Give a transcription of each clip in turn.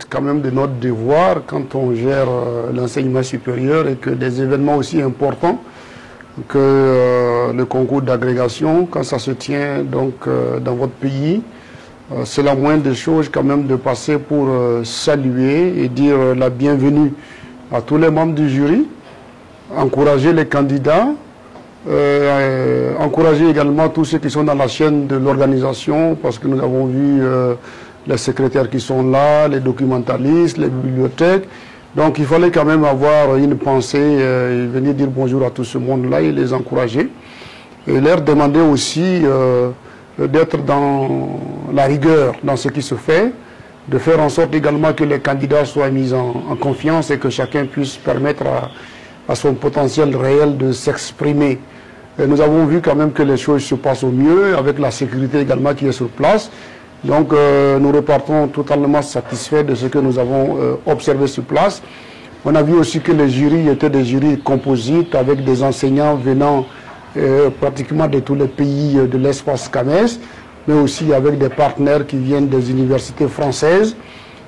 fait quand même de notre devoir quand on gère l'enseignement supérieur et que des événements aussi importants que le concours d'agrégation, quand ça se tient donc dans votre pays, c'est la moindre des choses quand même de passer pour saluer et dire la bienvenue à tous les membres du jury, encourager les candidats, encourager également tous ceux qui sont dans la chaîne de l'organisation, parce que nous avons vu les secrétaires qui sont là, les documentalistes, les bibliothèques. Donc il fallait quand même avoir une pensée et venir dire bonjour à tout ce monde-là et les encourager. Et leur demander aussi d'être dans la rigueur dans ce qui se fait, de faire en sorte également que les candidats soient mis en confiance et que chacun puisse permettre à son potentiel réel de s'exprimer. Nous avons vu quand même que les choses se passent au mieux, avec la sécurité également qui est sur place. Donc nous repartons totalement satisfaits de ce que nous avons observé sur place. On a vu aussi que les jurys étaient des jurys composites avec des enseignants venant pratiquement de tous les pays de l'espace CAMES, mais aussi avec des partenaires qui viennent des universités françaises.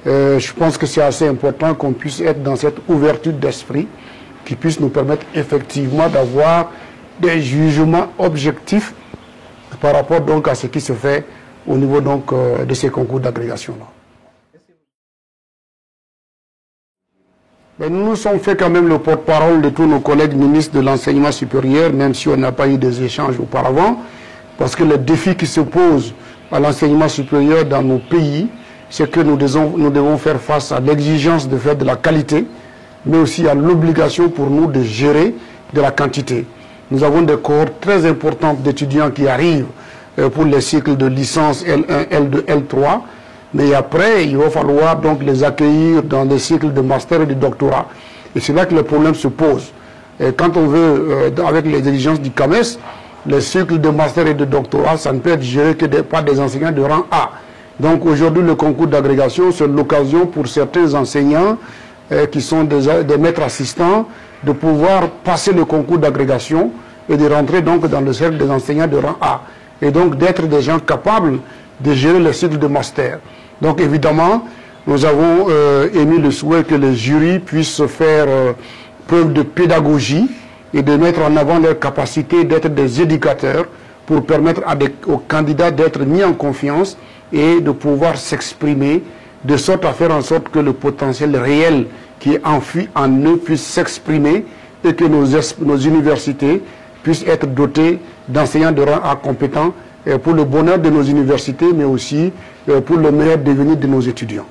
Je pense que c'est assez important qu'on puisse être dans cette ouverture d'esprit qui puisse nous permettre effectivement d'avoir des jugements objectifs par rapport donc à ce qui se fait au niveau donc de ces concours d'agrégation-là. Nous nous sommes fait quand même le porte-parole de tous nos collègues ministres de l'enseignement supérieur, même si on n'a pas eu des échanges auparavant, parce que le défi qui se pose à l'enseignement supérieur dans nos pays, c'est que nous devons faire face à l'exigence de faire de la qualité, mais aussi à l'obligation pour nous de gérer de la quantité. Nous avons des cohortes très importantes d'étudiants qui arrivent pour les cycles de licence L1, L2, L3, mais après, il va falloir donc les accueillir dans des cycles de master et de doctorat. Et c'est là que le problème se pose. Et quand on veut, avec les exigences du CAMES, les cycles de master et de doctorat, ça ne peut être géré que par des enseignants de rang A. Donc aujourd'hui, le concours d'agrégation, c'est l'occasion pour certains enseignants qui sont des maîtres assistants de pouvoir passer le concours d'agrégation et de rentrer donc dans le cercle des enseignants de rang A. Et donc d'être des gens capables de gérer le cycle de master. Donc évidemment, nous avons émis le souhait que les jurys puissent faire preuve de pédagogie et de mettre en avant leur capacité d'être des éducateurs pour permettre aux candidats d'être mis en confiance et de pouvoir s'exprimer de sorte à faire en sorte que le potentiel réel qui est enfui en eux puisse s'exprimer et que nos universités puissent être dotées d'enseignants de rang A compétents pour le bonheur de nos universités, mais aussi pour le meilleur devenir de nos étudiants.